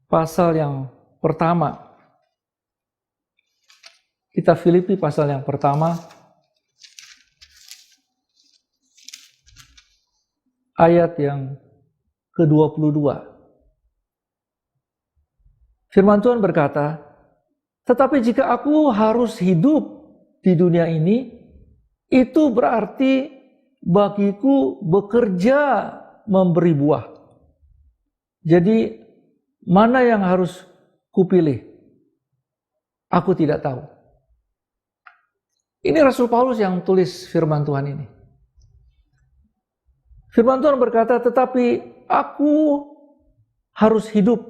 [SPEAKER 2] pasal yang pertama. Kitab Filipi pasal yang pertama. Ayat yang ke-22. Firman Tuhan berkata, "Tetapi jika aku harus hidup di dunia ini, itu berarti bagiku bekerja memberi buah. Jadi, mana yang harus kupilih? Aku tidak tahu." Ini Rasul Paulus yang tulis firman Tuhan ini. Firman Tuhan berkata, "Tetapi aku harus hidup.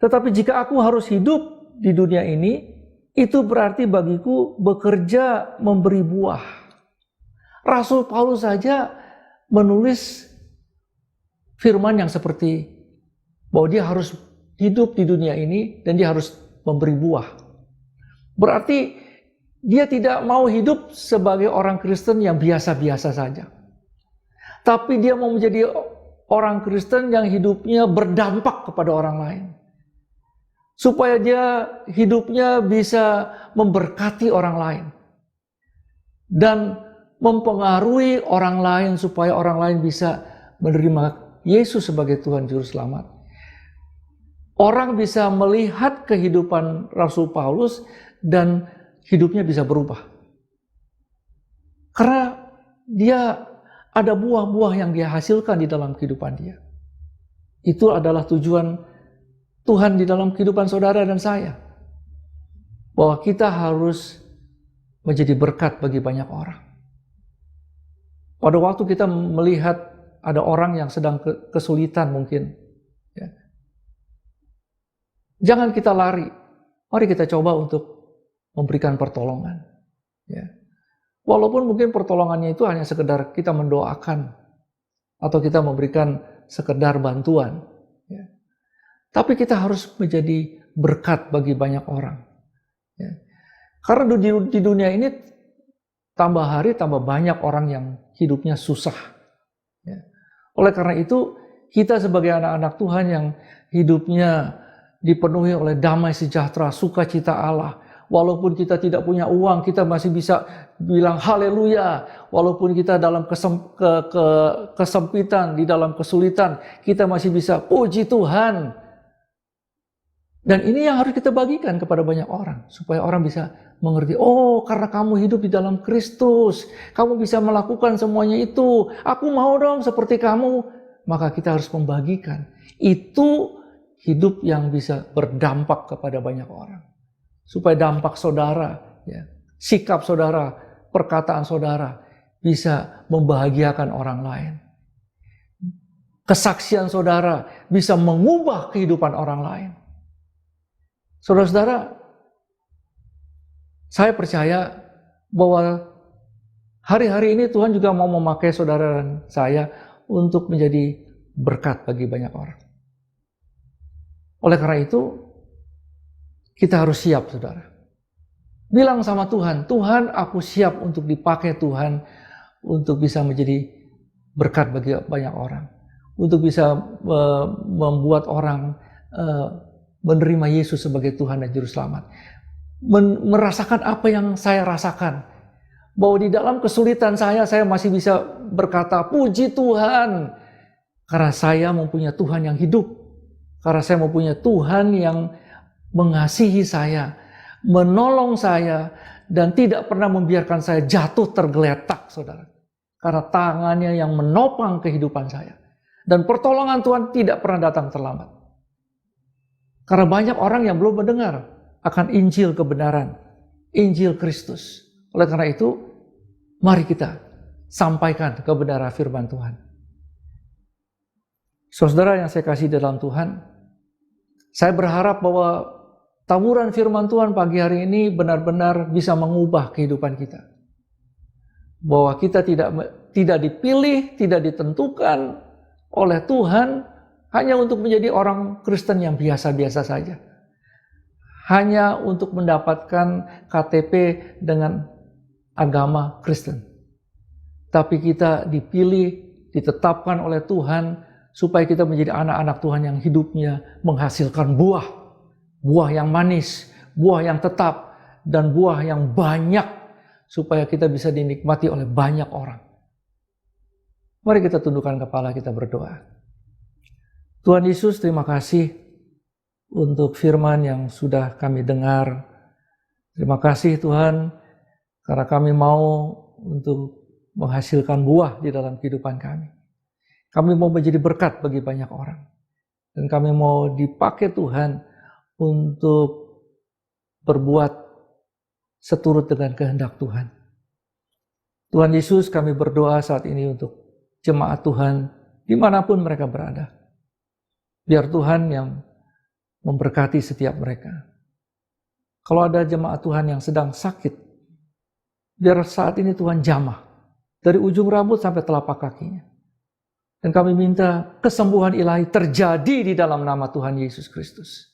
[SPEAKER 2] Tetapi jika aku harus hidup di dunia ini, itu berarti bagiku bekerja memberi buah." Rasul Paulus saja menulis firman yang seperti bahwa dia harus hidup di dunia ini dan dia harus memberi buah. Berarti dia tidak mau hidup sebagai orang Kristen yang biasa-biasa saja. Tapi dia mau menjadi orang Kristen yang hidupnya berdampak kepada orang lain. Supaya dia hidupnya bisa memberkati orang lain. Dan mempengaruhi orang lain supaya orang lain bisa menerima Yesus sebagai Tuhan Juru Selamat. Orang bisa melihat kehidupan Rasul Paulus dan hidupnya bisa berubah. Karena dia ada buah-buah yang dia hasilkan di dalam kehidupan dia. Itu adalah tujuan Tuhan di dalam kehidupan saudara dan saya. Bahwa kita harus menjadi berkat bagi banyak orang. Pada waktu kita melihat ada orang yang sedang kesulitan mungkin. Ya. Jangan kita lari. Mari kita coba untuk memberikan pertolongan. Ya. Walaupun mungkin pertolongannya itu hanya sekedar kita mendoakan. Atau kita memberikan sekedar bantuan. Ya. Tapi kita harus menjadi berkat bagi banyak orang. Ya. Karena di dunia ini tambah hari tambah banyak orang yang hidupnya susah. Ya. Oleh karena itu, kita sebagai anak-anak Tuhan yang hidupnya dipenuhi oleh damai sejahtera, sukacita Allah. Walaupun kita tidak punya uang, kita masih bisa bilang haleluya. Walaupun kita dalam kesempitan, di dalam kesulitan, kita masih bisa puji Tuhan. Dan ini yang harus kita bagikan kepada banyak orang. Supaya orang bisa mengerti, oh karena kamu hidup di dalam Kristus, kamu bisa melakukan semuanya itu. Aku mau dong seperti kamu. Maka kita harus membagikan. Itu hidup yang bisa berdampak kepada banyak orang. supaya dampak saudara, ya, sikap saudara, perkataan saudara bisa membahagiakan orang lain. Kesaksian saudara bisa mengubah kehidupan orang lain. Saudara-saudara, saya percaya bahwa hari-hari ini Tuhan juga mau memakai saudara dan saya untuk menjadi berkat bagi banyak orang. Oleh karena itu, kita harus siap, saudara. Bilang sama Tuhan, Tuhan, aku siap untuk dipakai Tuhan untuk bisa menjadi berkat bagi banyak orang. Untuk bisa membuat orang menerima Yesus sebagai Tuhan dan Juru Selamat. Merasakan apa yang saya rasakan. Bahwa di dalam kesulitan saya masih bisa berkata, puji Tuhan. Karena saya mempunyai Tuhan yang hidup. Karena saya mempunyai Tuhan yang mengasihi saya, menolong saya, dan tidak pernah membiarkan saya jatuh tergeletak, saudara. Karena tangannya yang menopang kehidupan saya. Dan pertolongan Tuhan tidak pernah datang terlambat. Karena banyak orang yang belum mendengar akan Injil kebenaran, Injil Kristus. Oleh karena itu, mari kita sampaikan kebenaran firman Tuhan. Saudara yang saya kasih dalam Tuhan, saya berharap bahwa taburan firman Tuhan pagi hari ini benar-benar bisa mengubah kehidupan kita. Bahwa kita tidak dipilih, tidak ditentukan oleh Tuhan hanya untuk menjadi orang Kristen yang biasa-biasa saja. Hanya untuk mendapatkan KTP dengan agama Kristen. Tapi kita dipilih, ditetapkan oleh Tuhan supaya kita menjadi anak-anak Tuhan yang hidupnya menghasilkan buah. Buah yang manis, buah yang tetap, dan buah yang banyak supaya kita bisa dinikmati oleh banyak orang. Mari kita tundukkan kepala, kita berdoa. Tuhan Yesus, terima kasih untuk firman yang sudah kami dengar. Terima kasih Tuhan, karena kami mau untuk menghasilkan buah di dalam kehidupan kami. Kami mau menjadi berkat bagi banyak orang. Dan kami mau dipakai Tuhan untuk berbuat seturut dengan kehendak Tuhan. Tuhan Yesus, kami berdoa saat ini untuk jemaat Tuhan dimanapun mereka berada. Biar Tuhan yang memberkati setiap mereka. Kalau ada jemaat Tuhan yang sedang sakit, biar saat ini Tuhan jamah dari ujung rambut sampai telapak kakinya. Dan kami minta kesembuhan ilahi terjadi di dalam nama Tuhan Yesus Kristus.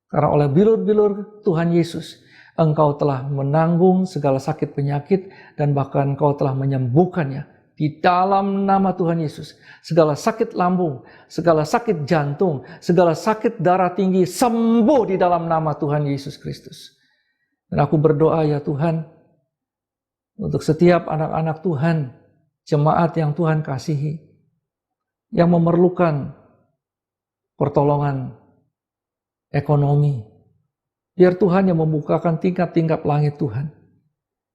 [SPEAKER 2] Karena oleh bilur-bilur Tuhan Yesus, Engkau telah menanggung segala sakit penyakit dan bahkan Engkau telah menyembuhkannya di dalam nama Tuhan Yesus. Segala sakit lambung, segala sakit jantung, segala sakit darah tinggi sembuh di dalam nama Tuhan Yesus Kristus. Dan aku berdoa ya Tuhan, untuk setiap anak-anak Tuhan, jemaat yang Tuhan kasihi, yang memerlukan pertolongan ekonomi. Biar Tuhan yang membukakan tingkap-tingkap langit Tuhan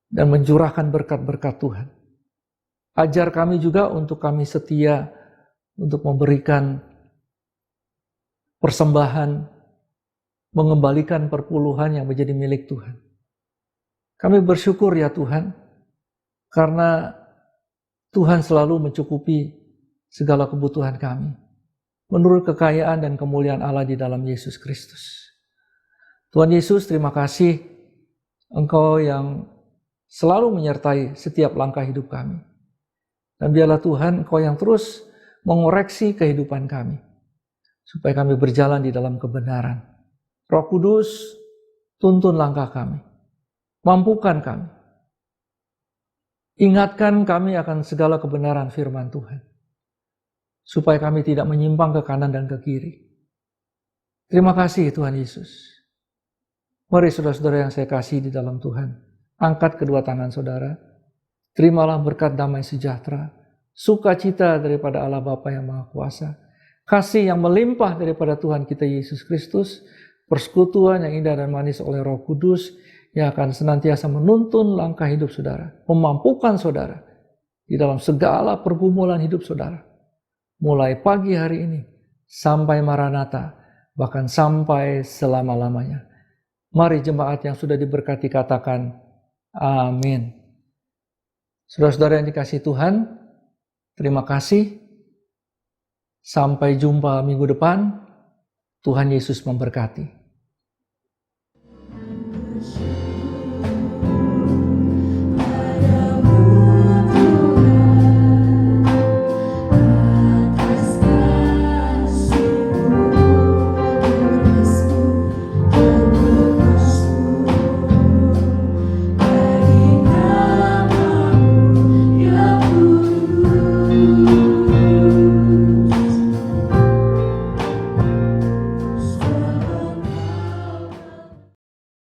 [SPEAKER 2] dan mencurahkan berkat-berkat Tuhan. Ajar kami juga untuk kami setia untuk memberikan persembahan, mengembalikan perpuluhan yang menjadi milik Tuhan. Kami bersyukur ya Tuhan, karena Tuhan selalu mencukupi segala kebutuhan kami menurut kekayaan dan kemuliaan Allah di dalam Yesus Kristus. Tuhan Yesus, terima kasih Engkau yang selalu menyertai setiap langkah hidup kami. Dan biarlah Tuhan Engkau yang terus mengoreksi kehidupan kami, supaya kami berjalan di dalam kebenaran. Roh Kudus, tuntun langkah kami, mampukan kami, ingatkan kami akan segala kebenaran firman Tuhan, supaya kami tidak menyimpang ke kanan dan ke kiri. Terima kasih Tuhan Yesus. Mari saudara-saudara yang saya kasih di dalam Tuhan, angkat kedua tangan saudara, terimalah berkat damai sejahtera, sukacita daripada Allah Bapa yang Maha Kuasa, kasih yang melimpah daripada Tuhan kita Yesus Kristus, persekutuan yang indah dan manis oleh Roh Kudus yang akan senantiasa menuntun langkah hidup saudara, memampukan saudara di dalam segala pergumulan hidup saudara. Mulai pagi hari ini sampai Maranatha, bahkan sampai selama-lamanya. Mari jemaat yang sudah diberkati katakan amin. Saudara-saudara yang dikasihi Tuhan, terima kasih. Sampai jumpa minggu depan. Tuhan Yesus memberkati.